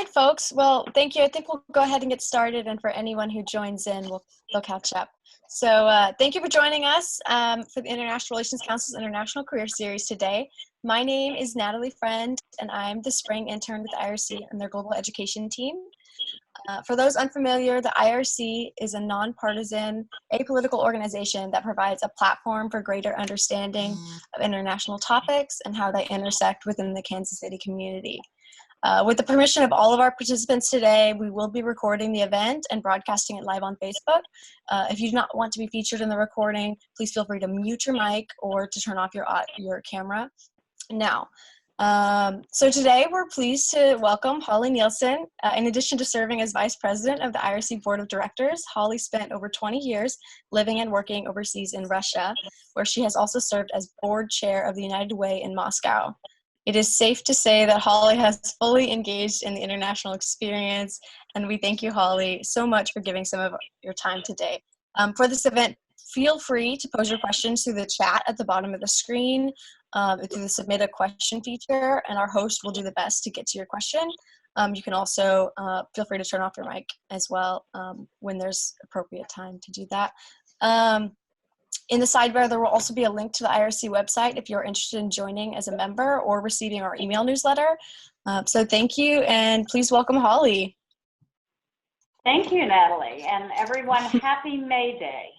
right, folks. Well, thank you. I think we'll go ahead and get started. And for anyone who joins in, they'll catch up. So thank you for joining us for the International Relations Council's International Career Series today. My name is Natalie Friend, and I'm the spring intern with the IRC and their global education team. For those unfamiliar, the IRC is a nonpartisan, apolitical organization that provides a platform for greater understanding of international topics and how they intersect within the Kansas City community. With the permission of all of our participants today, we will be recording the event and broadcasting it live on Facebook. If you do not want to be featured in the recording, please feel free to mute your mic or to turn off your camera. Now, so today we're pleased to welcome Holly Nielsen. In addition to serving as Vice President of the IRC Board of Directors, Holly spent over 20 years living and working overseas in Russia, where she has also served as Board Chair of the United Way in Moscow. It is safe to say that Holly has fully engaged in the international experience, and we thank you, Holly, so much for giving some of your time today. For this event, feel free to pose your questions through the chat at the bottom of the screen, through the submit a question feature, and our host will do the best to get to your question. You can also feel free to turn off your mic as well when there's appropriate time to do that. In the sidebar, there will also be a link to the IRC website if you're interested in joining as a member or receiving our email newsletter. So thank you, and please welcome Holly. Thank you, Natalie, and everyone, happy May Day.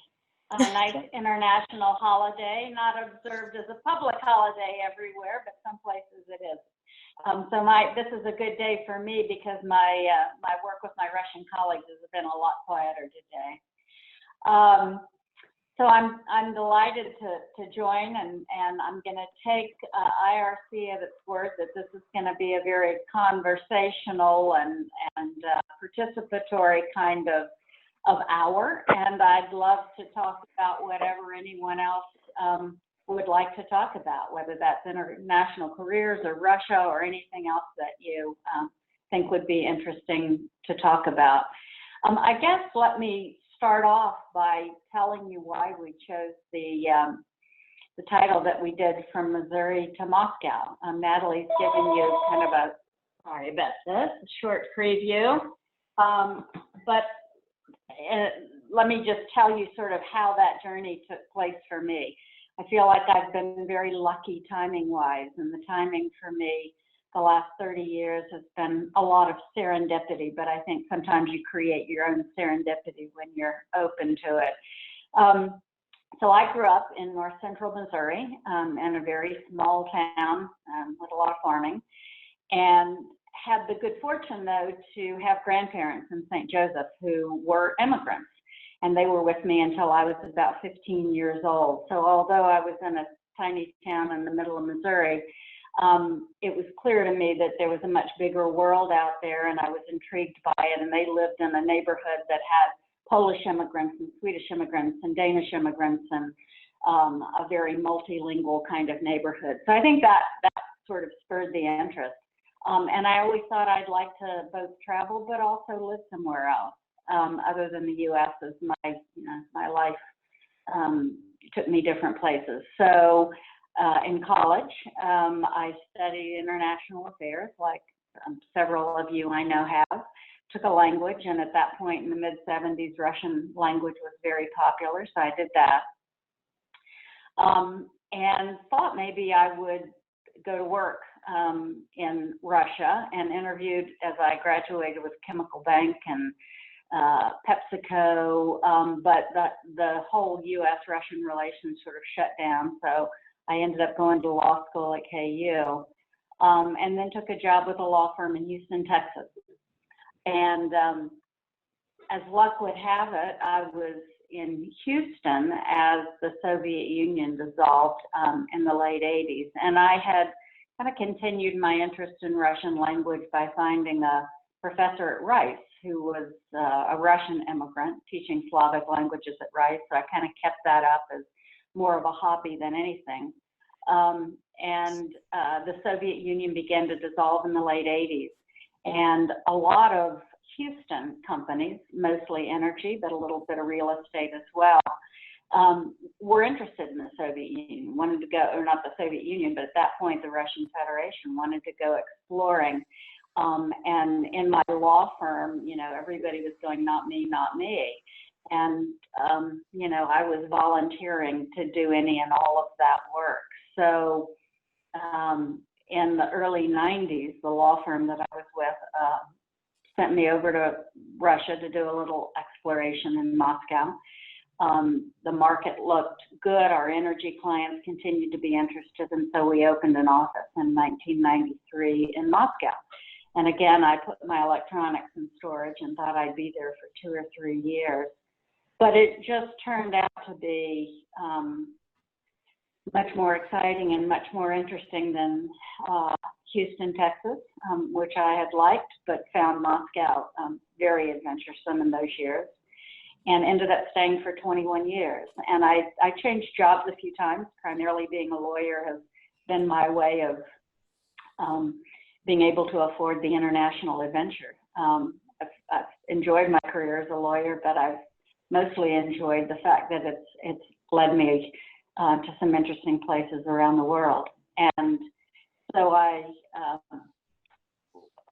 A nice international holiday, not observed as a public holiday everywhere, but some places it is. So this is a good day for me because my work with my Russian colleagues has been a lot quieter today. So I'm delighted to join, and I'm going to take IRC at its word that this is going to be a very conversational and participatory kind of hour, and I'd love to talk about whatever anyone else would like to talk about, whether that's international careers or Russia or anything else that you think would be interesting to talk about. I guess let me start off by telling you why we chose the title that we did from Missouri to Moscow. Natalie's given you kind of a short preview, but let me just tell you sort of how that journey took place for me. I feel like I've been very lucky timing-wise, and the timing for me the last 30 years has been a lot of serendipity, but I think sometimes you create your own serendipity when you're open to it. So I grew up in north central Missouri in a very small town with a lot of farming, and had the good fortune, though, to have grandparents in St. Joseph who were immigrants, and they were with me until I was about 15 years old. So although I was in a tiny town in the middle of Missouri, it was clear to me that there was a much bigger world out there, and I was intrigued by it. And they lived in a neighborhood that had Polish immigrants and Swedish immigrants and Danish immigrants, and a very multilingual kind of neighborhood. So I think that sort of spurred the interest. And I always thought I'd like to both travel but also live somewhere else other than the U.S. as my life took me different places. So in college, I studied international affairs, like several of you I know have. Took a language, and at that point in the mid-'70s, Russian language was very popular, so I did that. And thought maybe I would go to work in Russia, and interviewed as I graduated with Chemical Bank and PepsiCo, but the whole U.S.-Russian relations sort of shut down, so I ended up going to law school at KU, and then took a job with a law firm in Houston, Texas. And as luck would have it, I was in Houston as the Soviet Union dissolved in the late 80s. And I had kind of continued my interest in Russian language by finding a professor at Rice who was a Russian immigrant teaching Slavic languages at Rice. So I kind of kept that up as more of a hobby than anything. And the Soviet Union began to dissolve in the late 80s. And a lot of Houston companies, mostly energy, but a little bit of real estate as well, were interested in the Soviet Union, wanted to go, or not the Soviet Union, but at that point the Russian Federation wanted to go exploring And in my law firm, you know, everybody was going, not me, not me. And, you know, I was volunteering to do any and all of that work. So in the early 90s, the law firm that I was with sent me over to Russia to do a little exploration in Moscow. The market looked good. Our energy clients continued to be interested, and so we opened an office in 1993 in Moscow. And again, I put my electronics in storage and thought I'd be there for 2 or 3 years. But it just turned out to be much more exciting and much more interesting than Houston, Texas, which I had liked, but found Moscow very adventuresome in those years, and ended up staying for 21 years. And I changed jobs a few times. Primarily being a lawyer has been my way of being able to afford the international adventure. I've enjoyed my career as a lawyer, but I've mostly enjoyed the fact that it's led me to some interesting places around the world. And so I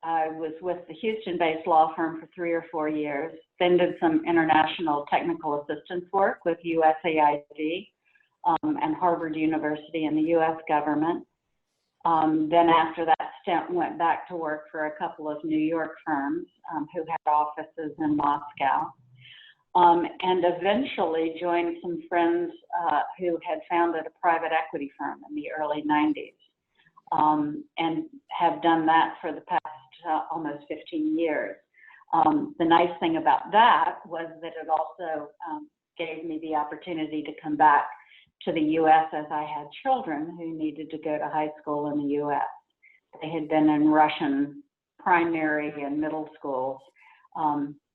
was with the Houston-based law firm for 3 or 4 years, then did some international technical assistance work with USAID and Harvard University and the U.S. government. Then after that stint, went back to work for a couple of New York firms who had offices in Moscow. And eventually joined some friends who had founded a private equity firm in the early 90s, and have done that for the past almost 15 years. The nice thing about that was that it also gave me the opportunity to come back to the U.S. as I had children who needed to go to high school in the U.S. They had been in Russian primary and middle schools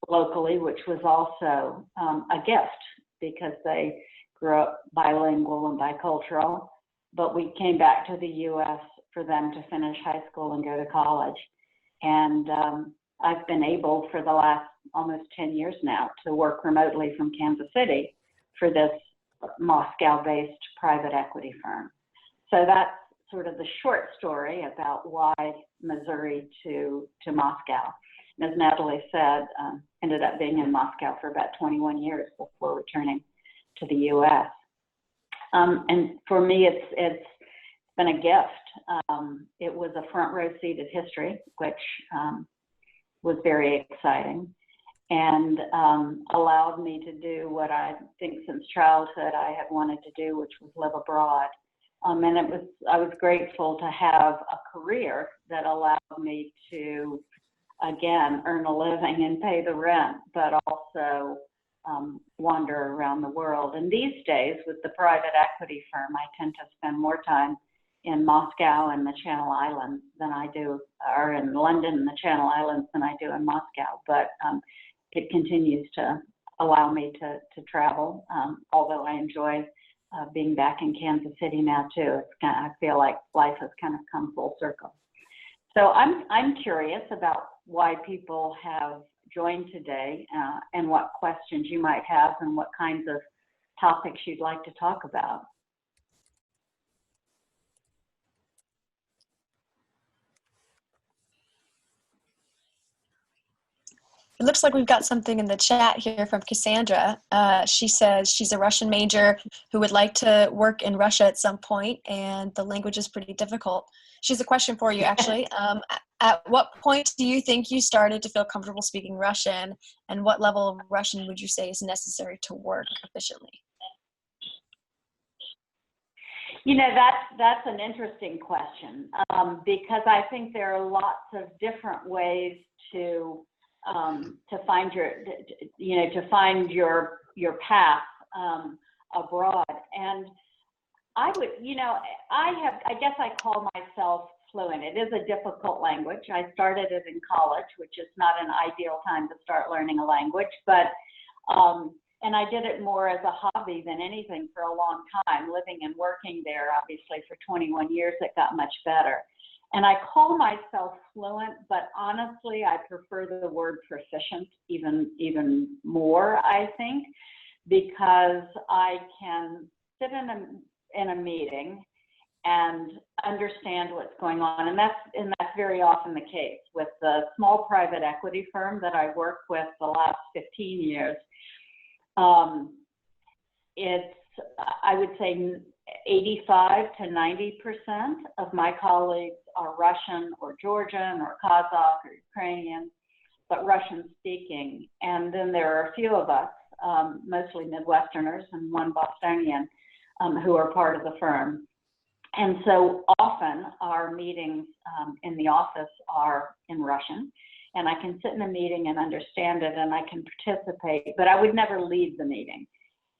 locally, which was also a gift because they grew up bilingual and bicultural. But we came back to the U.S. for them to finish high school and go to college. And I've been able for the last almost 10 years now to work remotely from Kansas City for this Moscow-based private equity firm. So that's sort of the short story about why Missouri to Moscow. And as Natalie said, ended up being in Moscow for about 21 years before returning to the U.S. And for me, it's been a gift. It was a front row seat of history, which was very exciting, and allowed me to do what I think since childhood I had wanted to do, which was live abroad. And I was grateful to have a career that allowed me to, again, earn a living and pay the rent, but also wander around the world. And these days, with the private equity firm, I tend to spend more time in Moscow and the Channel Islands than I do, or in London and the Channel Islands than I do in Moscow. But it continues to allow me to travel, although I enjoy being back in Kansas City now too. I feel like life has kind of come full circle. So I'm curious about why people have joined today and what questions you might have and what kinds of topics you'd like to talk about. It looks like we've got something in the chat here from Cassandra. She says she's a Russian major who would like to work in Russia at some point, and the language is pretty difficult. She has a question for you, actually. At what point do you think you started to feel comfortable speaking Russian, and what level of Russian would you say is necessary to work efficiently? You know, that's an interesting question because I think there are lots of different ways to find your path abroad. And I would, I guess I call myself fluent. It is a difficult language. I started it in college, which is not an ideal time to start learning a language, but and I did it more as a hobby than anything for a long time. Living and working there, obviously, for 21 years, it got much better. And I call myself fluent, but honestly, I prefer the word proficient even more, I think, because I can sit in a meeting and understand what's going on. And that's very often the case with the small private equity firm that I worked with the last 15 years. It's, I would say, 85 to 90% of my colleagues are Russian or Georgian or Kazakh or Ukrainian, but Russian speaking. And then there are a few of us, mostly Midwesterners and one Bostonian, who are part of the firm. And so often our meetings in the office are in Russian, and I can sit in a meeting and understand it and I can participate, but I would never lead the meeting.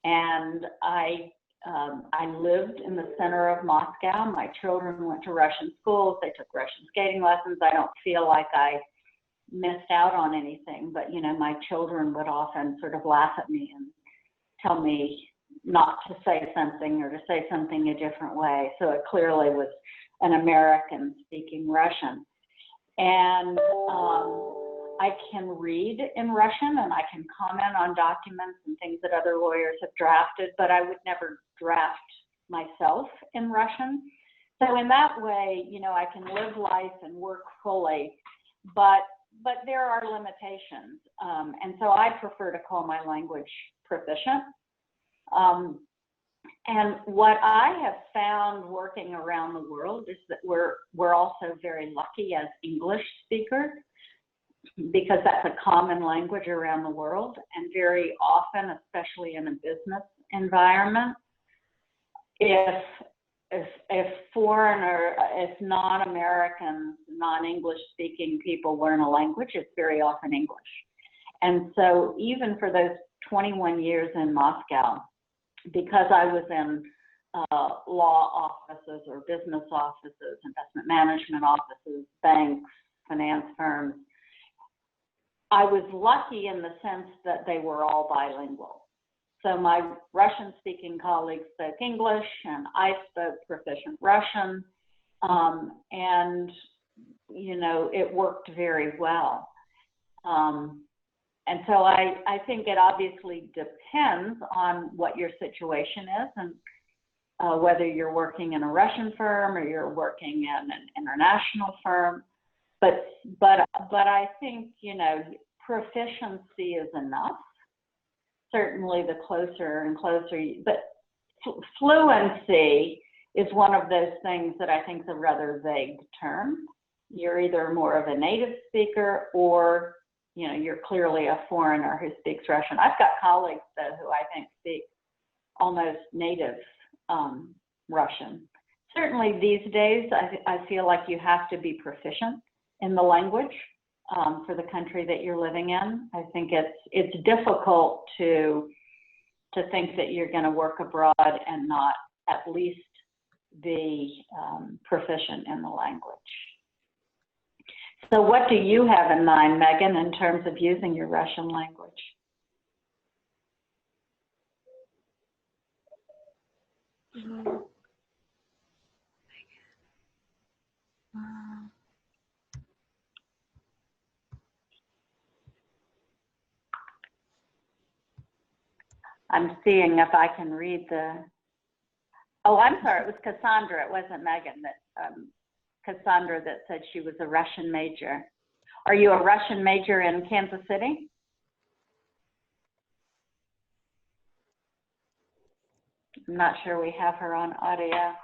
And I lived in the center of Moscow. My children went to Russian schools. They took Russian skating lessons. I don't feel like I missed out on anything, but you know, my children would often sort of laugh at me and tell me not to say something or to say something a different way. So it clearly was an American speaking Russian. And I can read in Russian and I can comment on documents and things that other lawyers have drafted, but I would never draft myself in Russian. So in that way, you know, I can live life and work fully, but there are limitations. And so I prefer to call my language proficient. And what I have found working around the world is that we're also very lucky as English speakers, because that's a common language around the world. And very often, especially in a business environment, if non-American, non-English speaking people learn a language, it's very often English. And so even for those 21 years in Moscow, because I was in law offices or business offices, investment management offices, banks, finance firms, I was lucky in the sense that they were all bilingual. So my Russian-speaking colleagues spoke English, and I spoke proficient Russian, and you know, it worked very well. And so I think it obviously depends on what your situation is, and whether you're working in a Russian firm or you're working in an international firm. But I think, you know, proficiency is enough. Certainly the closer and closer, but fluency is one of those things that I think is a rather vague term. You're either more of a native speaker or, you know, you're clearly a foreigner who speaks Russian. I've got colleagues, though, who I think speak almost native Russian. Certainly these days, I feel like you have to be proficient in the language for the country that you're living in. I think it's difficult to think that you're going to work abroad and not at least be proficient in the language. So what do you have in mind, Megan, in terms of using your Russian language? I'm seeing if I can read the, oh, I'm sorry, it was Cassandra, it wasn't Megan, that Cassandra that said she was a Russian major. Are you a Russian major in Kansas City? I'm not sure we have her on audio.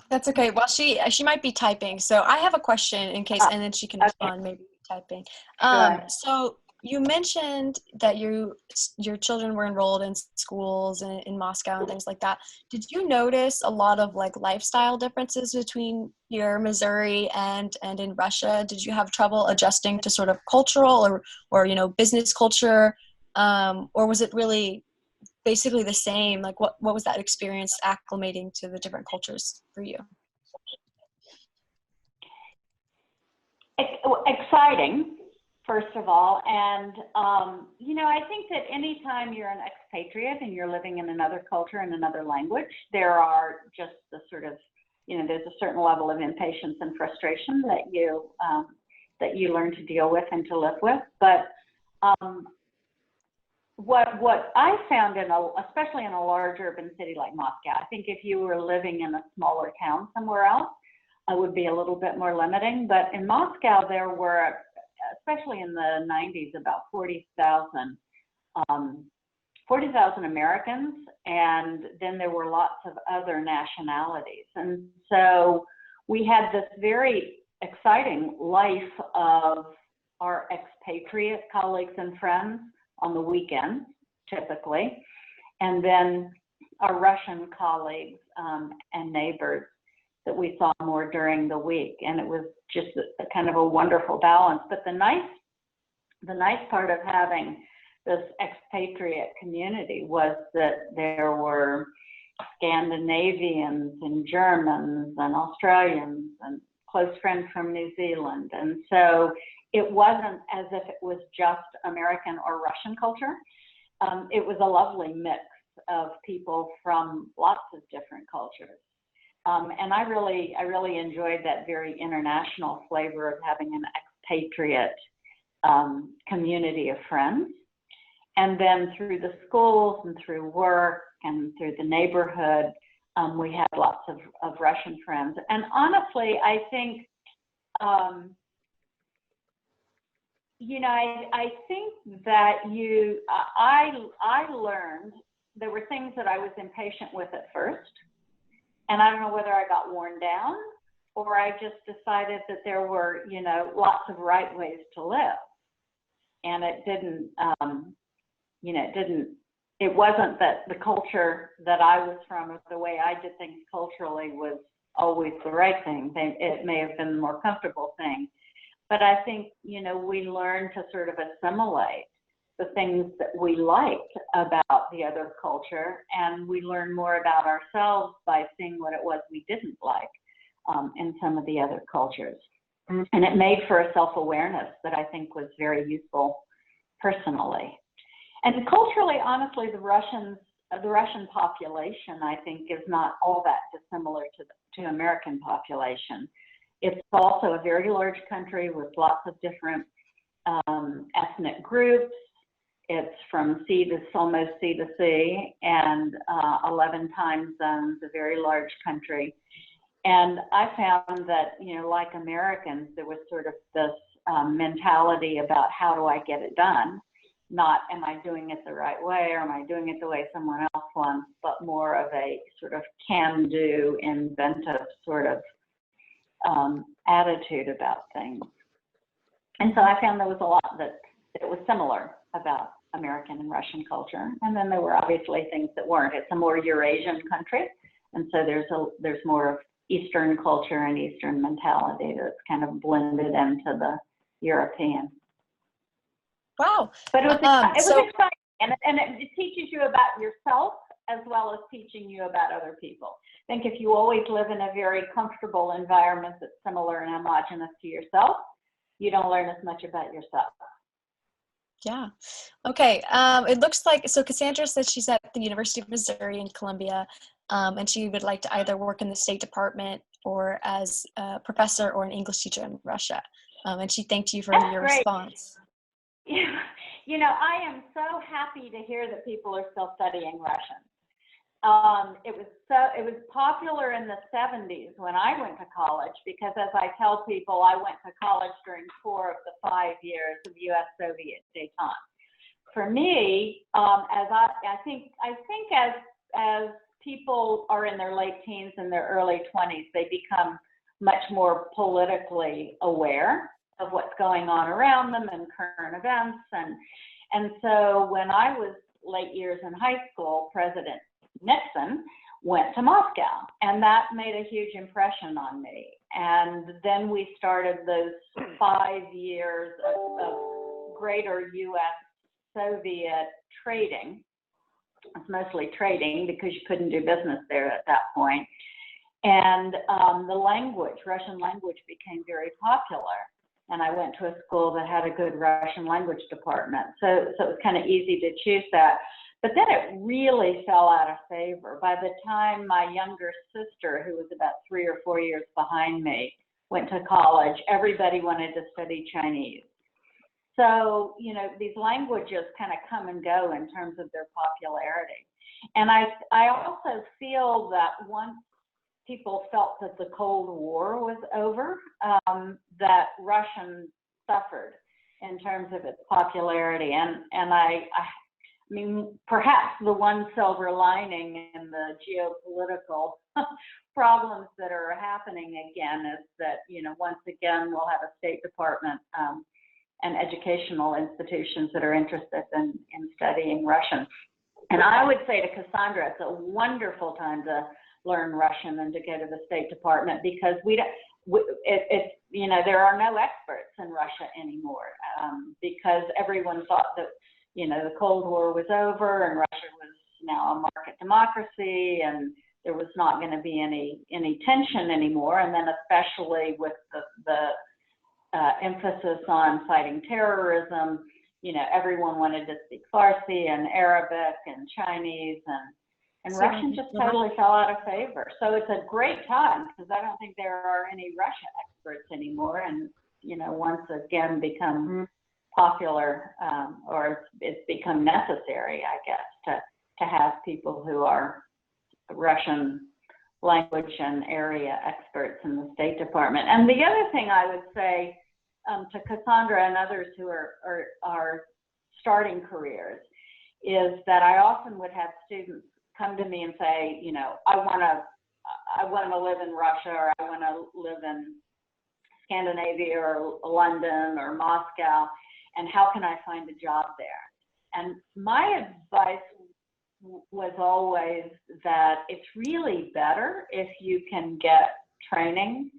That's okay. Well, she might be typing. So I have a question in case, and then she can respond, maybe typing. So you mentioned that your children were enrolled in schools in Moscow and things like that. Did you notice a lot of like lifestyle differences between here, Missouri, and in Russia? Did you have trouble adjusting to sort of cultural or you know, business culture, or was it really basically the same? Like what was that experience acclimating to the different cultures for you? Exciting, first of all. And, you know, I think that anytime you're an expatriate and you're living in another culture and another language, there are just the sort of, you know, there's a certain level of impatience and frustration that you learn to deal with and to live with. But what I found especially in a large urban city like Moscow, I think if you were living in a smaller town somewhere else, it would be a little bit more limiting. But in Moscow, there were, especially in the 90s, about 40,000 Americans, and then there were lots of other nationalities. And so we had this very exciting life of our expatriate colleagues and friends on the weekends, typically, and then our Russian colleagues and neighbors that we saw more during the week. And it was just a kind of a wonderful balance. But the nice part of having this expatriate community was that there were Scandinavians and Germans and Australians and close friends from New Zealand. And so it wasn't as if it was just American or Russian culture. It was a lovely mix of people from lots of different cultures. And I really enjoyed that very international flavor of having an expatriate community of friends. And then through the schools and through work and through the neighborhood, we had lots of Russian friends. And honestly, I think, I think that I learned there were things that I was impatient with at first. And I don't know whether I got worn down or I just decided that there were, lots of right ways to live. And it wasn't that the culture that I was from or the way I did things culturally was always the right thing. It may have been the more comfortable thing. But I think, we learned to sort of assimilate the things that we liked about the other culture, and we learned more about ourselves by seeing what it was we didn't like in some of the other cultures. And it made for a self-awareness that I think was very useful personally. And culturally, honestly, the Russian population, I think, is not all that dissimilar to American population. It's also a very large country with lots of different ethnic groups. It's from almost sea to sea, and 11 time zones, a very large country. And I found that, like Americans, there was sort of this mentality about how do I get it done? Not am I doing it the right way or am I doing it the way someone else wants, but more of a sort of can-do, inventive sort of attitude about things. And so I found there was a lot that was similar about American and Russian culture. And then there were obviously things that weren't. It's a more Eurasian country. And so there's more of Eastern culture and Eastern mentality that's kind of blended into the European. Wow. But it was exciting. And it teaches you about yourself as well as teaching you about other people. I think if you always live in a very comfortable environment that's similar and homogenous to yourself, you don't learn as much about yourself. Yeah. Okay. It looks like, so Cassandra says she's at the University of Missouri in Columbia, and she would like to either work in the State Department or as a professor or an English teacher in Russia. And she thanked you for your response. Yeah. I am so happy to hear that people are still studying Russian. It was popular in the 70s when I went to college, because as I tell people, I went to college during 4 of the 5 years of U.S.-Soviet détente. For me, I think as people are in their late teens and their early 20s, they become much more politically aware of what's going on around them and current events. And so when I was late years in high school, President Nixon went to Moscow, and that made a huge impression on me. And then we started those 5 years of greater U.S.-Soviet trading. It's mostly trading because you couldn't do business there at that point. And the Russian language became very popular. And I went to a school that had a good Russian language department. So it was kind of easy to choose that. But then it really fell out of favor. By the time my younger sister, who was about 3 or 4 years behind me, went to college, everybody wanted to study Chinese. So, you know, these languages kind of come and go in terms of their popularity. And I also feel that once people felt that the Cold War was over, that Russian suffered in terms of its popularity. And I mean, perhaps the one silver lining in the geopolitical problems that are happening again is that, you know, once again, we'll have a State Department and educational institutions that are interested in studying Russian. And I would say to Cassandra, it's a wonderful time to learn Russian and to go to the State Department, because it's, you know, there are no experts in Russia anymore, because everyone thought that, you know, the Cold War was over and Russia was now a market democracy and there was not going to be any tension anymore. And then especially with the emphasis on fighting terrorism, you know, everyone wanted to speak Farsi and Arabic and Chinese, and Russian just totally fell out of favor. So it's a great time, because I don't think there are any Russia experts anymore, and, you know, once again become popular, or it's become necessary, I guess, to have people who are Russian language and area experts in the State Department. And the other thing I would say to Cassandra and others who are starting careers is that I often would have students come to me and say, you know, I want to live in Russia, or I want to live in Scandinavia or London or Moscow, and how can I find a job there? And my advice was always that it's really better if you can get training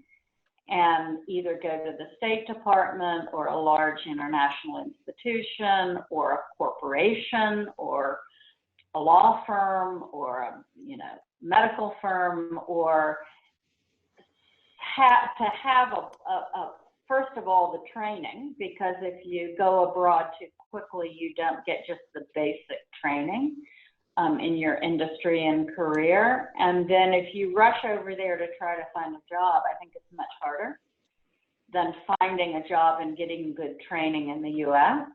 and either go to the State Department or a large international institution or a corporation or a law firm or a, you know, medical firm, or to have a first of all, the training, because if you go abroad too quickly, you don't get just the basic training in your industry and career. And then if you rush over there to try to find a job, I think it's much harder than finding a job and getting good training in the US.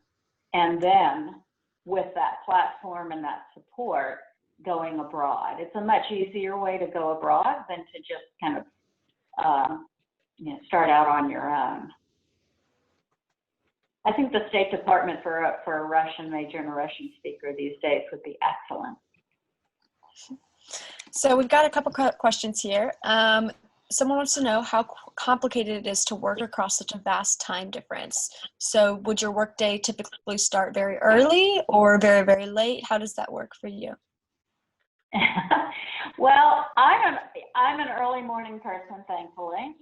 And then with that platform and that support, going abroad. It's a much easier way to go abroad than to just kind of you know, start out on your own. I think the State Department for a Russian major and a Russian speaker these days would be excellent. So we've got a couple questions here. Someone wants to know how complicated it is to work across such a vast time difference. So would your workday typically start very early or very, very late? How does that work for you? Well, I'm an early morning person, thankfully.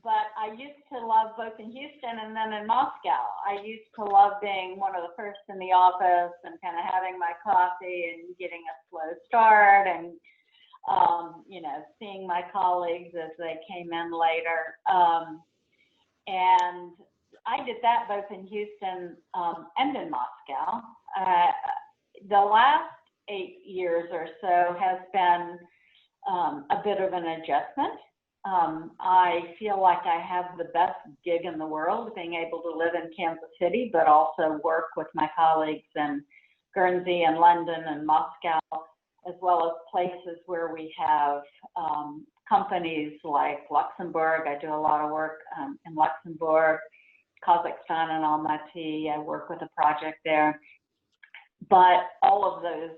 But I used to love, both in Houston and then in Moscow, I used to love being one of the first in the office and kind of having my coffee and getting a slow start and, you know, seeing my colleagues as they came in later. And I did that both in Houston and in Moscow. The last 8 years or so has been a bit of an adjustment. I feel like I have the best gig in the world, being able to live in Kansas City, but also work with my colleagues in Guernsey and London and Moscow, as well as places where we have companies like Luxembourg. I do a lot of work in Luxembourg, Kazakhstan and Almaty. I work with a project there. But all of those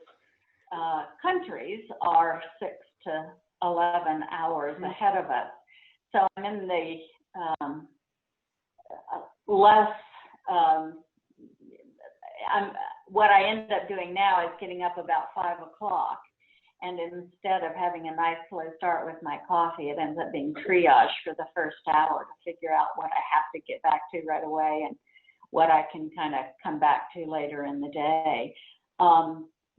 countries are 6 to 11 hours ahead of us. So I'm in the what I end up doing now is getting up about 5 o'clock. And instead of having a nice slow start with my coffee, it ends up being triage for the first hour to figure out what I have to get back to right away and what I can kind of come back to later in the day.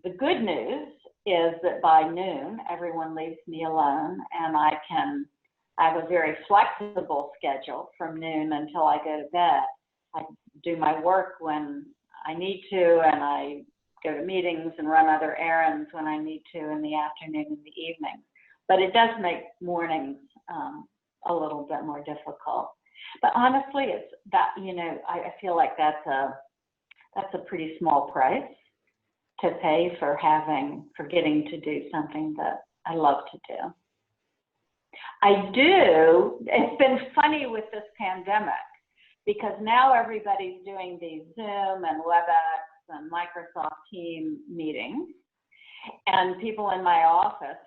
The good news is that by noon, everyone leaves me alone, and I have a very flexible schedule from noon until I go to bed. I do my work when I need to, and I go to meetings and run other errands when I need to in the afternoon and the evening. But it does make mornings a little bit more difficult. But honestly, it's that, I feel like that's a pretty small price to pay for getting to do something that I love to do. It's been funny with this pandemic because now everybody's doing these Zoom and WebEx and Microsoft Team meetings, and people in my office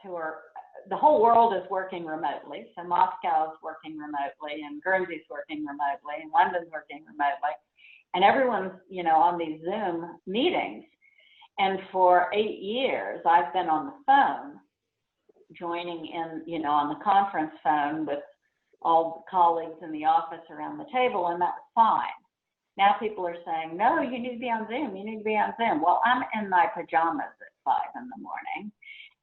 the whole world is working remotely. So Moscow is working remotely, and Guernsey's working remotely, and London's working remotely, and everyone's, on these Zoom meetings. And for 8 years, I've been on the phone, joining in, on the conference phone with all the colleagues in the office around the table, and that was fine. Now people are saying, no, you need to be on Zoom, you need to be on Zoom. Well, I'm in my pajamas at 5 in the morning,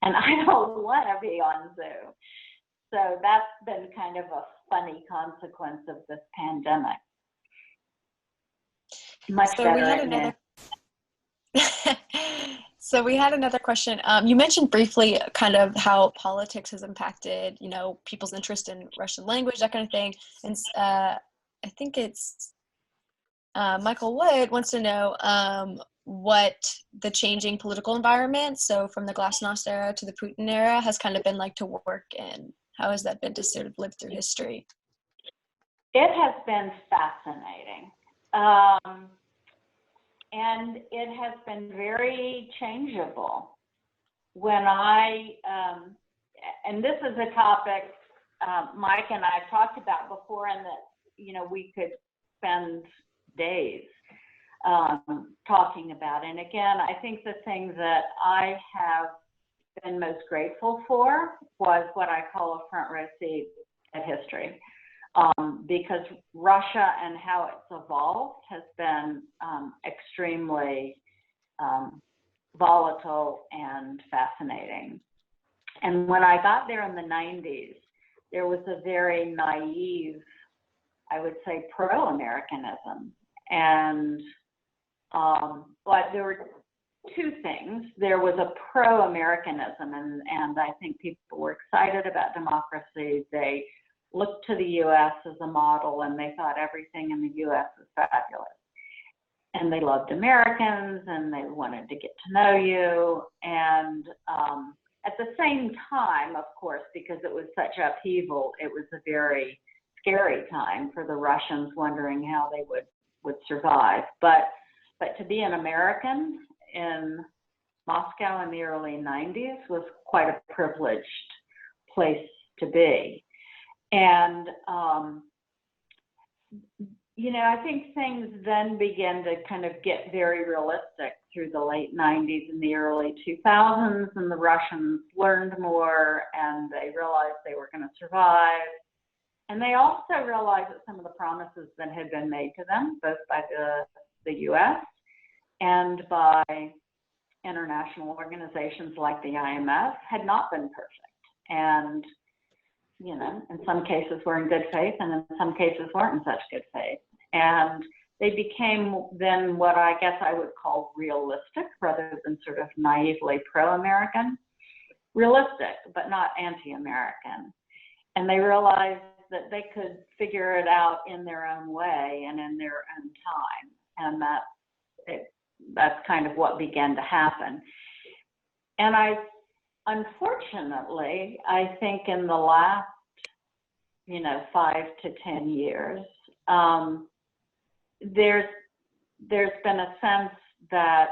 and I don't want to be on Zoom. So that's been kind of a funny consequence of this pandemic. Much So better we had at another. So we had another question. You mentioned briefly kind of how politics has impacted, people's interest in Russian language, that kind of thing. And I think it's Michael Wood wants to know what the changing political environment, so from the Glasnost era to the Putin era, has kind of been like to work in. How has that been to sort of live through history? It has been fascinating. And it has been very changeable. When and this is a topic Mike and I talked about before, and that, we could spend days talking about. And again, I think the thing that I have been most grateful for was what I call a front row seat at history. Because Russia and how it's evolved has been extremely volatile and fascinating. And when I got there in the 90s, there was a very naive, I would say, pro-Americanism. And but there were two things. There was a pro-Americanism, and I think people were excited about democracy. They looked to the U.S. as a model, and they thought everything in the U.S. was fabulous. And they loved Americans, and they wanted to get to know you. And at the same time, of course, because it was such upheaval, it was a very scary time for the Russians, wondering how they would survive. But to be an American in Moscow in the early 90s was quite a privileged place to be. And, I think things then began to kind of get very realistic through the late 90s and the early 2000s, and the Russians learned more, and they realized they were going to survive. And they also realized that some of the promises that had been made to them, both by the U.S. and by international organizations like the IMF, had not been perfect. And in some cases were in good faith, and in some cases weren't in such good faith. And they became then what I guess I would call realistic, rather than sort of naively pro-American. Realistic, but not anti-American. And they realized that they could figure it out in their own way and in their own time. And that's kind of what began to happen. And unfortunately, I think in the last, 5 to 10 years, there's been a sense that,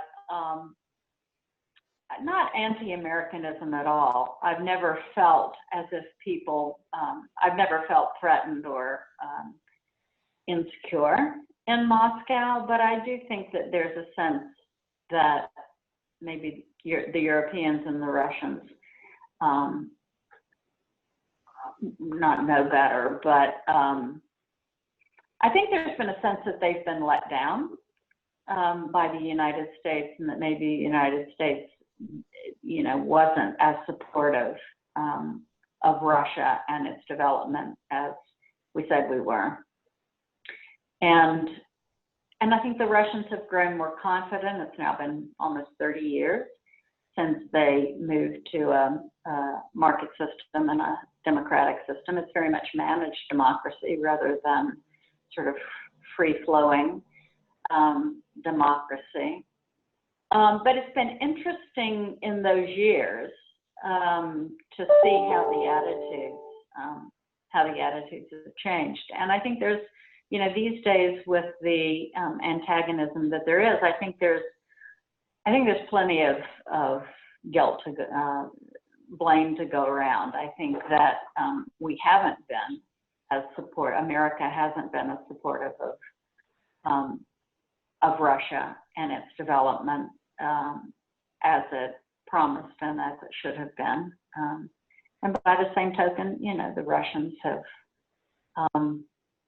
not anti-Americanism at all. I've never felt as if I've never felt threatened or insecure in Moscow, but I do think that there's a sense that maybe the Europeans and the Russians not know better, but I think there's been a sense that they've been let down by the United States, and that maybe the United States, wasn't as supportive of Russia and its development as we said we were. And I think the Russians have grown more confident. It's now been almost 30 years since they moved to a market system and a democratic system. It's very much managed democracy rather than sort of free-flowing democracy. But it's been interesting in those years to see how the attitudes have changed. And I think there's, these days with the antagonism that there is, I think there's plenty of guilt to blame to go around. I think that we haven't been America hasn't been as supportive of Russia and its development as it promised and as it should have been. And by the same token, the Russians have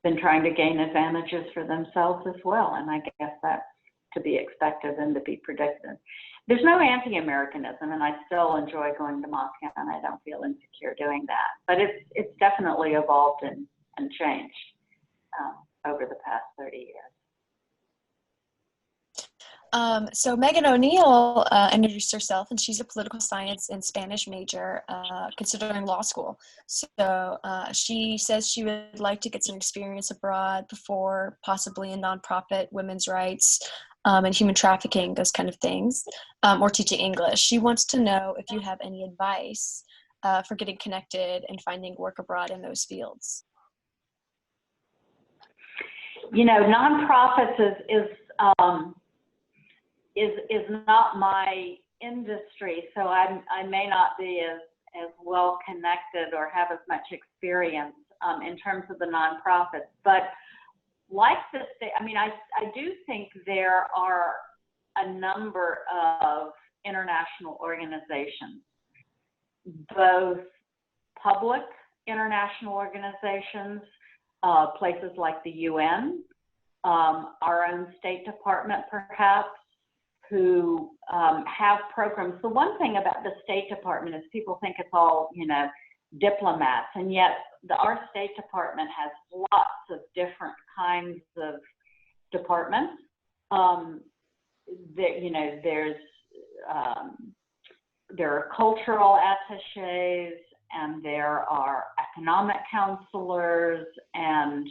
been trying to gain advantages for themselves as well. And I guess that's to be expected and to be predicted. There's no anti-Americanism, and I still enjoy going to Moscow, and I don't feel insecure doing that. But it's definitely evolved and changed over the past 30 years. So Megan O'Neill introduced herself, and she's a political science and Spanish major considering law school. So she says she would like to get some experience abroad before possibly in nonprofit, women's rights, and human trafficking, those kind of things, or teaching English. She wants to know if you have any advice for getting connected and finding work abroad in those fields. Nonprofits is not my industry, so I may not be as well connected or have as much experience in terms of the nonprofits. But like the state, I do think there are a number of international organizations, both public international organizations, places like the UN, our own State Department perhaps, who have programs. The one thing about the State Department is people think it's all, diplomats, and yet our State Department has lots of different kinds of departments. There are cultural attachés, and there are economic counselors, and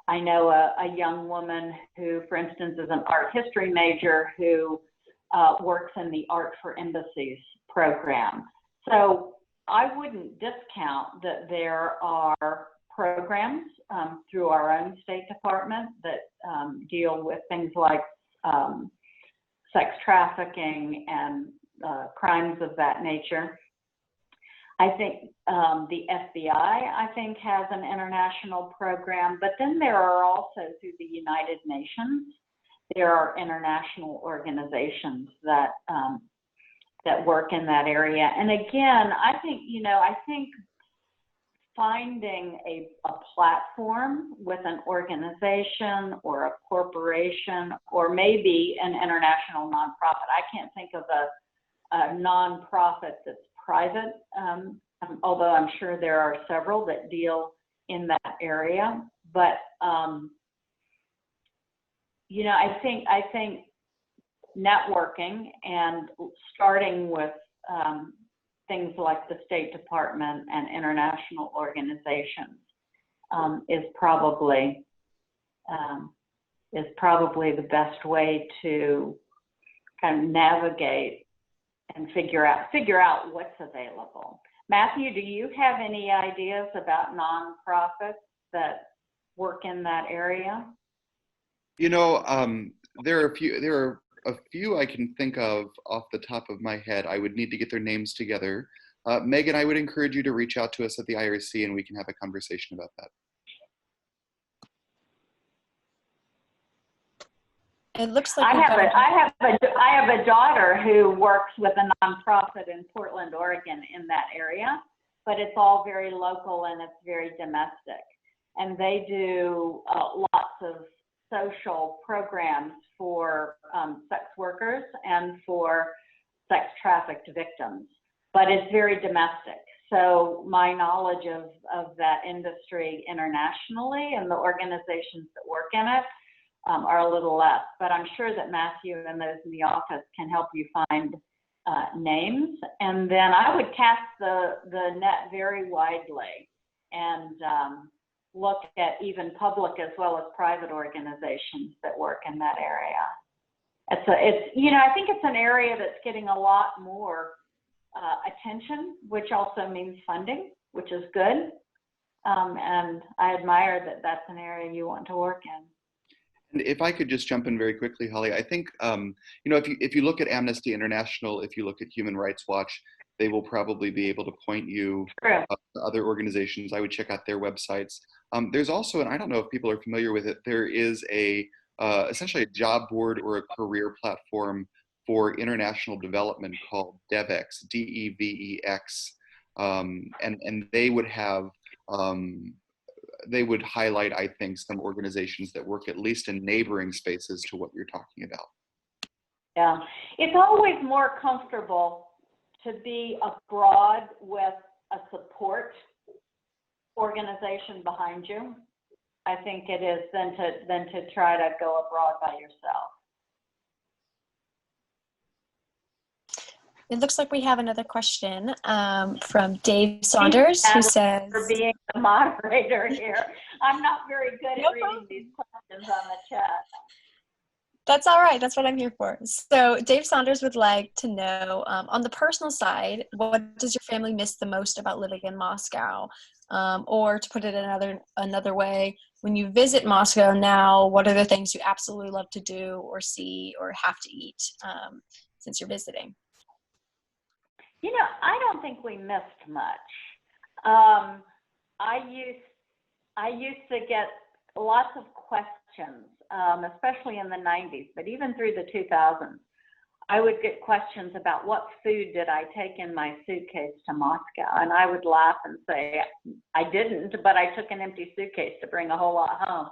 I know a young woman who, for instance, is an art history major who works in the Art for Embassies program. So I wouldn't discount that there are programs through our own State Department that deal with things like sex trafficking and crimes of that nature. I think the FBI, I think, has an international program, but then there are also through the United Nations, there are international organizations that that work in that area. And again, I think finding a platform with an organization or a corporation or maybe an international nonprofit. I can't think of a nonprofit that's private, although I'm sure there are several that deal in that area. But I think networking and starting with things like the State Department and international organizations is probably the best way to kind of navigate and figure out what's available. Matthew, do you have any ideas about nonprofits that work in that area? There are a few I can think of off the top of my head. I would need to get their names together. Megan, I would encourage you to reach out to us at the IRC and we can have a conversation about that. It looks like I have a daughter who works with a nonprofit in Portland, Oregon in that area, but it's all very local and it's very domestic. And they do lots of social programs for sex workers and for sex trafficked victims, but it's very domestic. So my knowledge of that industry internationally and the organizations that work in it are a little less, but I'm sure that Matthew and those in the office can help you find names. And then I would cast the net very widely and look at even public as well as private organizations that work in that area. I think it's an area that's getting a lot more attention, which also means funding, which is good. And I admire that that's an area you want to work in. And if I could just jump in very quickly, Holly, I think, if you look at Amnesty International, if you look at Human Rights Watch, they will probably be able to point you to other organizations. I would check out their websites. There's also, and I don't know if people are familiar with it, there is essentially a job board or a career platform for international development called DevEx, DEVEX, and they would have, they would highlight, I think, some organizations that work at least in neighboring spaces to what you're talking about. Yeah, it's always more comfortable to be abroad with a support organization behind you. I think it is than to try to go abroad by yourself. It looks like we have another question from Dave Saunders, who says, for being the moderator here. I'm not very good at reading these questions on the chat. That's all right. That's what I'm here for. So Dave Saunders would like to know, on the personal side, what does your family miss the most about living in Moscow? Or to put it another way, when you visit Moscow now, what are the things you absolutely love to do or see or have to eat since you're visiting? I don't think we missed much. I used to get lots of questions, especially in the 90s, but even through the 2000s. I would get questions about what food did I take in my suitcase to Moscow, and I would laugh and say, I didn't, but I took an empty suitcase to bring a whole lot home.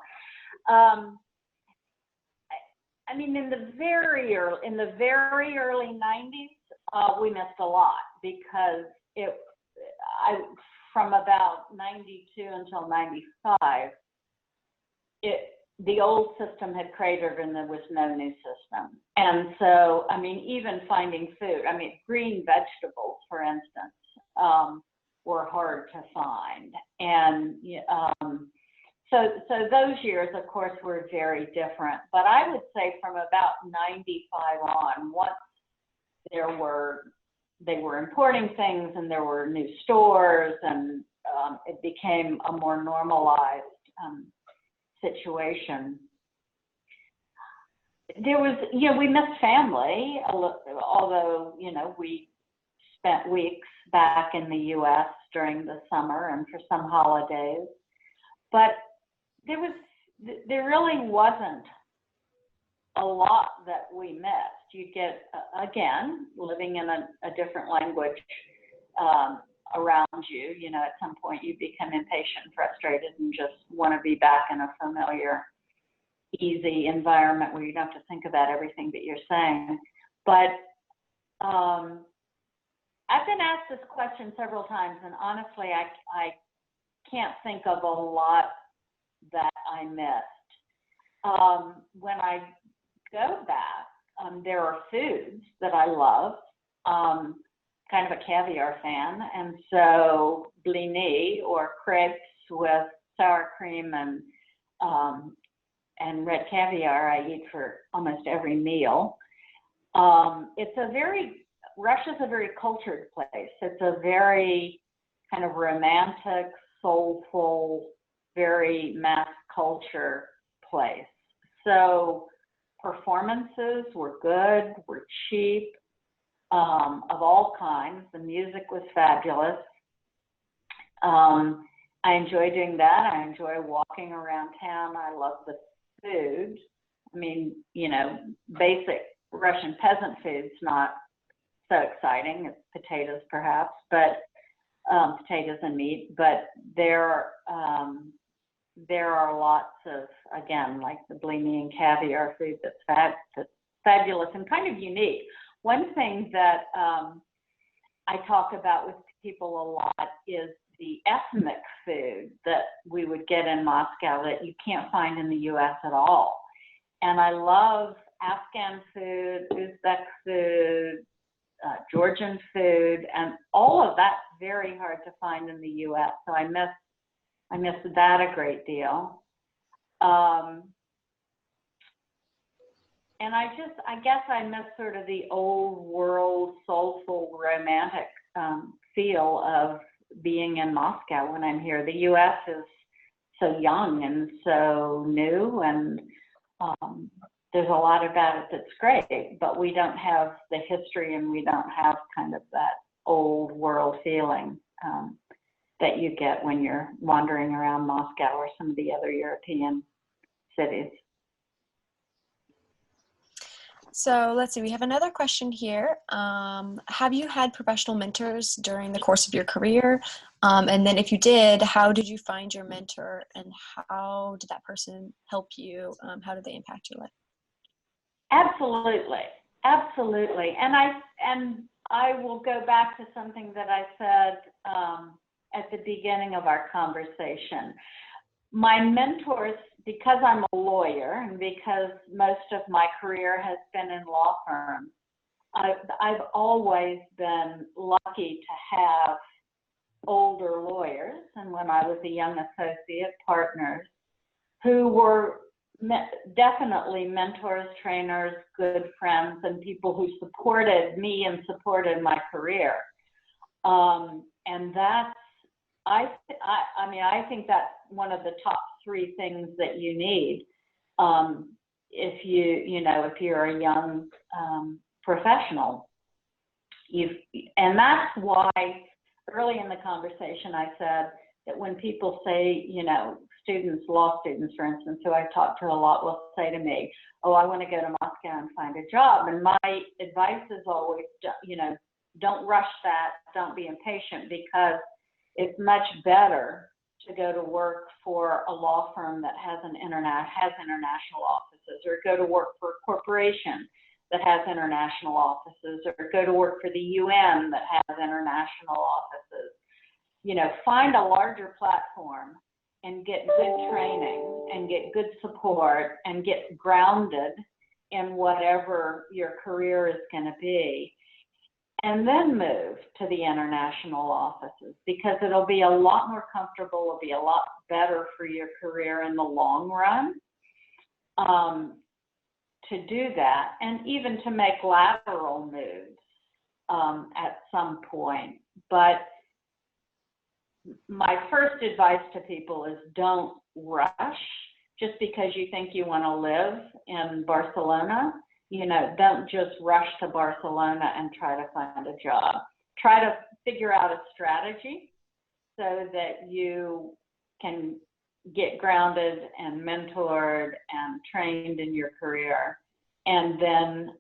In the very early 90s, we missed a lot because from about 92 until 95, the old system had cratered and there was no new system. And so, even finding food, green vegetables, for instance, were hard to find. And so those years, of course, were very different. But I would say from about 95 on, once they were importing things and there were new stores and it became a more normalized situation. There was, we missed family, although, we spent weeks back in the U.S. during the summer and for some holidays. But there really wasn't a lot that we missed. You get, again, living in a different language around you, at some point you become impatient, frustrated, and just want to be back in a familiar, easy environment where you don't have to think about everything that you're saying. But I've been asked this question several times, and honestly, I can't think of a lot that I missed. When I go back, there are foods that I love. Kind of a caviar fan, and so blini or crepes with sour cream and red caviar I eat for almost every meal. Russia's a very cultured place. It's a very kind of romantic, soulful, very mass culture place. So performances were good, were cheap. Of all kinds. The music was fabulous. I enjoy doing that. I enjoy walking around town. I love the food. Basic Russian peasant food's not so exciting. It's potatoes, perhaps, but potatoes and meat. But there are lots of, again, like the blini and caviar food that's fabulous and kind of unique. One thing that I talk about with people a lot is the ethnic food that we would get in Moscow that you can't find in the U.S. at all. And I love Afghan food, Uzbek food, Georgian food, and all of that's very hard to find in the U.S. So I miss I miss that a great deal. And I guess I miss sort of the old world, soulful, romantic feel of being in Moscow when I'm here. The U.S. is so young and so new, and there's a lot about it that's great, but we don't have the history and we don't have kind of that old world feeling that you get when you're wandering around Moscow or some of the other European cities. So let's see, we have another question here. Have you had professional mentors during the course of your career? And then if you did, how did you find your mentor and how did that person help you? How did they impact your life? Absolutely, absolutely. And I will go back to something that I said at the beginning of our conversation. My mentors, because I'm a lawyer and because most of my career has been in law firms, I've always been lucky to have older lawyers, and when I was a young associate, partners, who were definitely mentors, trainers, good friends, and people who supported me and supported my career. And that's, I mean, I think that's one of the top 3 things that you need if you're a young professional. And that's why early in the conversation I said that when people say, students, law students, for instance, who I talk to a lot, will say to me, oh, I want to go to Moscow and find a job. And my advice is always, don't rush that, don't be impatient, because it's much better to go to work for a law firm that has international offices, or go to work for a corporation that has international offices, or go to work for the UN that has international offices. Find a larger platform and get good training and get good support and get grounded in whatever your career is going to be. And then move to the international offices, because it'll be a lot more comfortable, it'll be a lot better for your career in the long run to do that, and even to make lateral moves at some point. But my first advice to people is don't rush just because you think you want to live in Barcelona. Don't just rush to Barcelona and try to find a job. Try to figure out a strategy so that you can get grounded and mentored and trained in your career, and then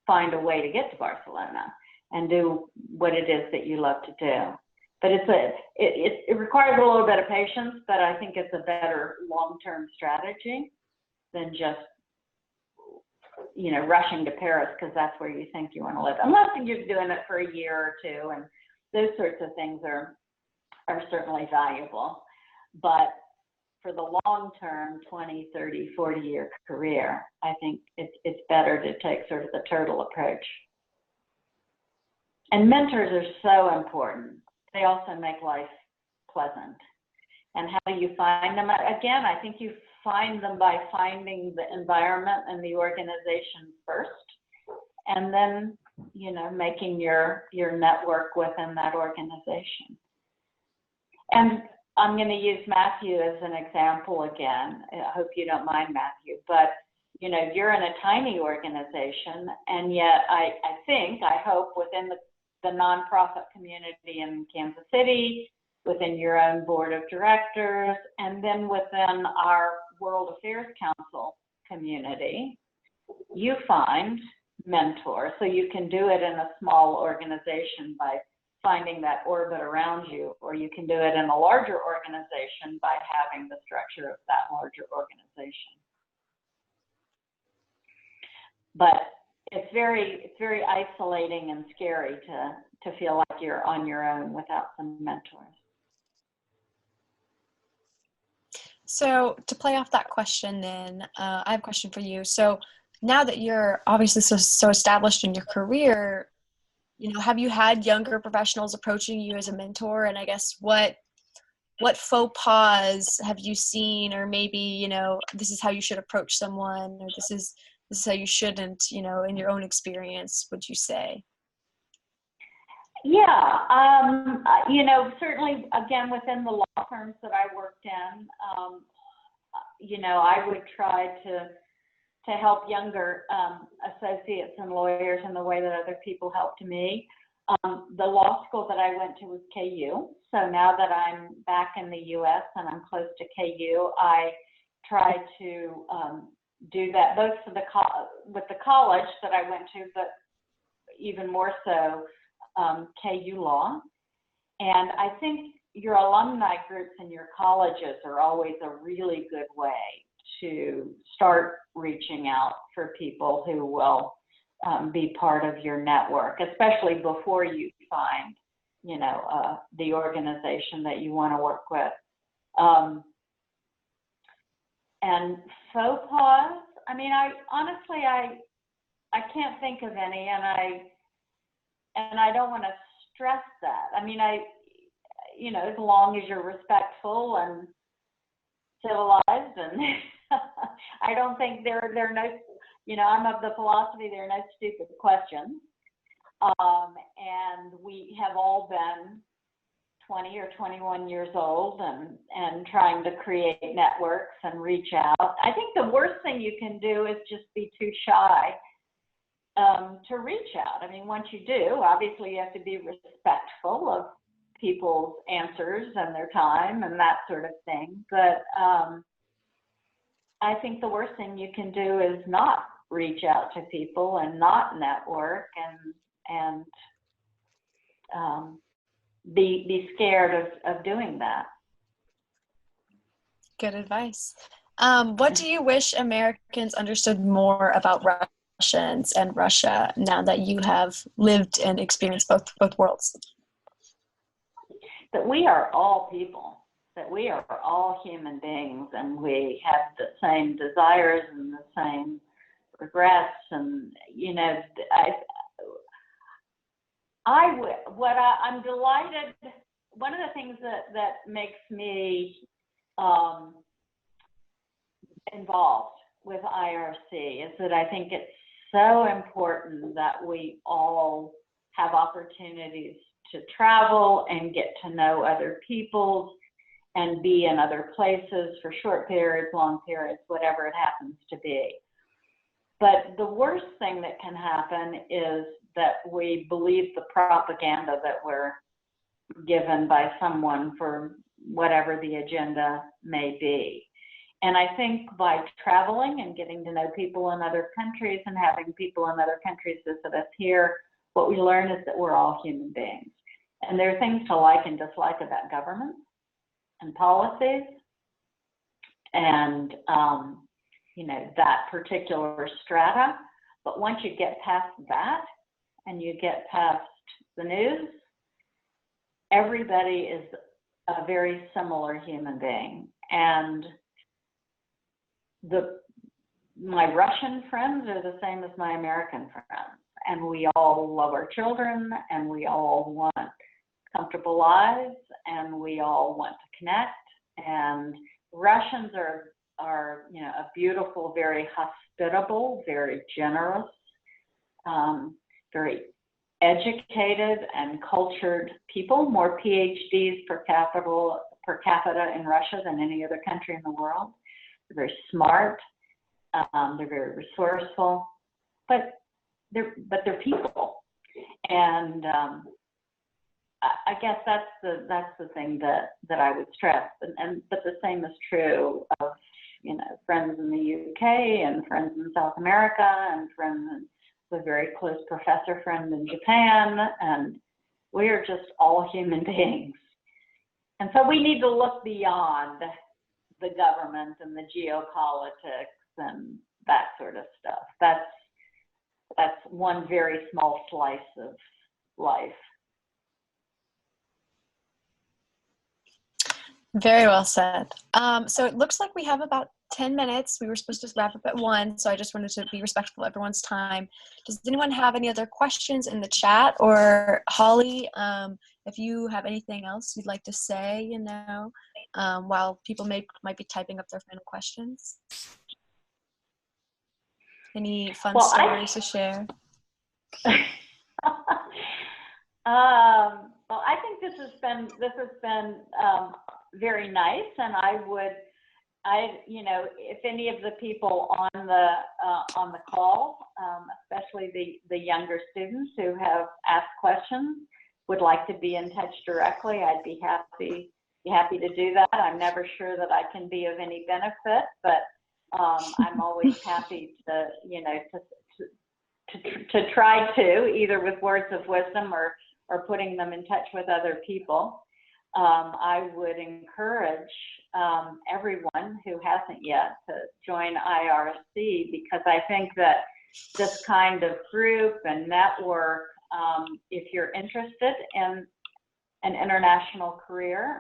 find a way to get to Barcelona and do what it is that you love to do. But it requires a little bit of patience, but I think it's a better long-term strategy than just rushing to Paris because that's where you think you want to live, unless you're doing it for a year or 2, and those sorts of things are certainly valuable. But for the long term, 20, 30, 40-year career, I think it's better to take sort of the turtle approach. And mentors are so important. They also make life pleasant. And how do you find them? Again, I think you find them by finding the environment and the organization first, and then, making your network within that organization. And I'm going to use Matthew as an example again. I hope you don't mind, Matthew, but you're in a tiny organization, and yet I hope within the nonprofit community in Kansas City, within your own board of directors, and then within our World Affairs Council community, you find mentors. So you can do it in a small organization by finding that orbit around you, or you can do it in a larger organization by having the structure of that larger organization. But it's very isolating and scary to feel like you're on your own without some mentors. So to play off that question then, I have a question for you. So now that you're obviously so established in your career, have you had younger professionals approaching you as a mentor? And I guess what what faux pas have you seen, or maybe, you know, this is how you should approach someone, or this is how you shouldn't, you know, in your own experience, would you say? Yeah, you know, certainly, again, within the law firms that I worked in, you know, I would try to help younger associates and lawyers in the way that other people helped me. The law school that I went to was KU. So now that I'm back in the US and I'm close to KU, I try to do that both for with the college that I went to, but even more so KU Law. And I think your alumni groups in your colleges are always a really good way to start reaching out for people who will be part of your network, especially before you find, you know, the organization that you want to work with. And faux pas, I mean, I honestly can't think of any, and I don't want to stress that. I mean, you know, as long as you're respectful and civilized, and I don't think there are no, you know, I'm of the philosophy there are no stupid questions. And we have all been 20 or 21 years old and trying to create networks and reach out. I think the worst thing you can do is just be too shy to reach out. I mean, once you do, obviously you have to be respectful of people's answers and their time and that sort of thing. But I think the worst thing you can do is not reach out to people and not network and be scared of doing that. Good advice. What do you wish Americans understood more about Russians and Russia now that you have lived and experienced both worlds? That we are all people, that we are all human beings, and we have the same desires and the same regrets. And, you know, I'm delighted. One of the things that makes me involved with IRC is that I think it's so important that we all have opportunities to travel and get to know other people and be in other places for short periods, long periods, whatever it happens to be. But the worst thing that can happen is that we believe the propaganda that we're given by someone for whatever the agenda may be. And I think by traveling and getting to know people in other countries and having people in other countries visit us here, what we learn is that we're all human beings. And there are things to like and dislike about government and policies and, you know, that particular strata. But once you get past that and you get past the news, everybody is a very similar human being. And my Russian friends are the same as my American friends. And we all love our children, and we all want comfortable lives, and we all want to connect. And Russians are you know, a beautiful, very hospitable, very generous, very educated and cultured people, more PhDs per capita in Russia than any other country in the world. They're very smart, they're very resourceful, but they're people. And I guess that's the thing that I would stress. But the same is true of, you know, friends in the UK and friends in South America and friends, a very close professor friend in Japan, and we are just all human beings. And so we need to look beyond the government and the geopolitics and that sort of stuff. That's one very small slice of life. Very well said. So it looks like we have about 10 minutes. We were supposed to wrap up at 1, so I just wanted to be respectful of everyone's time. Does anyone have any other questions in the chat? Or Holly, if you have anything else you'd like to say, while people might be typing up their final questions? Any fun stories to share? Well, I think this has been very nice, and if any of the people on the call, especially the younger students who have asked questions, would like to be in touch directly, I'd be happy to do that. I'm never sure that I can be of any benefit, but I'm always happy to try to, either with words of wisdom or putting them in touch with other people. I would encourage everyone who hasn't yet to join IRC, because I think that this kind of group and network, if you're interested in an international career,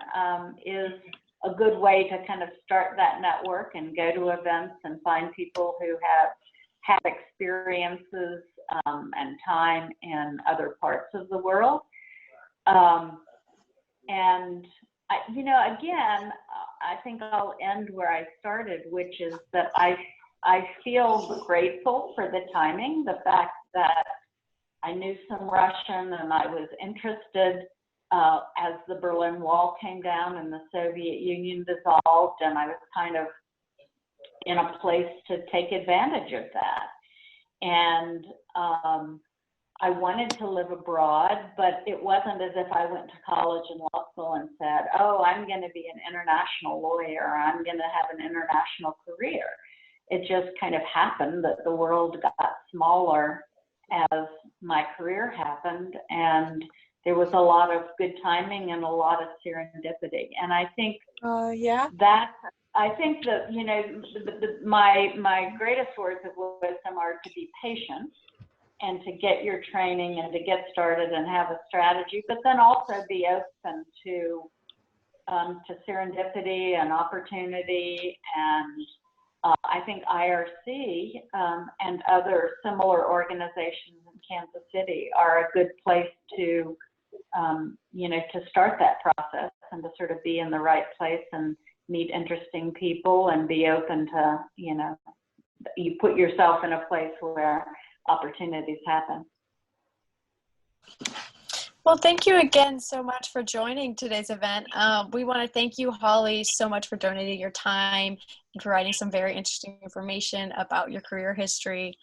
is a good way to kind of start that network and go to events and find people who have had experiences and time in other parts of the world. And again, I think I'll end where I started, which is that I feel grateful for the timing, the fact that I knew some Russian and I was interested as the Berlin Wall came down and the Soviet Union dissolved, and I was kind of in a place to take advantage of that. And I wanted to live abroad, but it wasn't as if I went to college and law school and said, oh, I'm going to be an international lawyer, or I'm going to have an international career. It just kind of happened that the world got smaller as my career happened, and there was a lot of good timing and a lot of serendipity. And I think that my greatest words of wisdom are to be patient and to get your training and to get started and have a strategy, but then also be open to serendipity and opportunity. And I think IRC and other similar organizations in Kansas City are a good place to start that process and to sort of be in the right place and meet interesting people and be open to, you put yourself in a place where opportunities happen. Well, thank you again so much for joining today's event. We want to thank you, Holly, so much for donating your time and providing some very interesting information about your career history.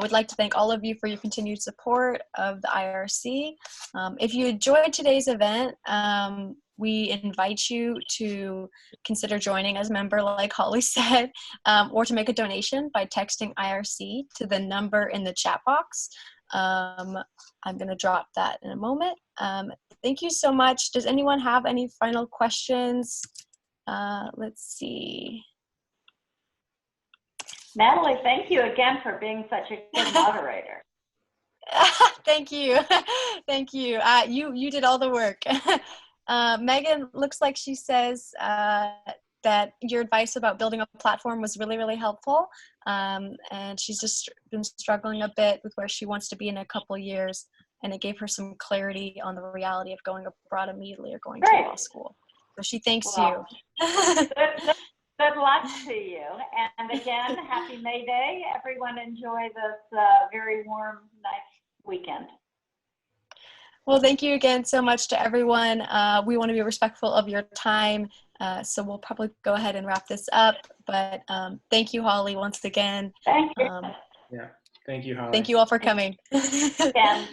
We'd like to thank all of you for your continued support of the IRC. If you enjoyed today's event, we invite you to consider joining as a member, like Holly said, or to make a donation by texting IRC to the number in the chat box. I'm going to drop that in a moment. Thank you so much. Does anyone have any final questions? Let's see. Natalie, thank you again for being such a good moderator. Thank you. Thank you. You did all the work. Megan looks like she says that your advice about building a platform was really, really helpful. And she's just been struggling a bit with where she wants to be in a couple years. And it gave her some clarity on the reality of going abroad immediately or going to law school. So she thanks you. Good luck to you. And again, happy May Day. Everyone enjoy this very warm, nice weekend. Well, thank you again so much to everyone. We want to be respectful of your time, so we'll probably go ahead and wrap this up. But thank you, Holly, once again. Thank you. Yeah, thank you, Holly. Thank you all for coming. Yeah.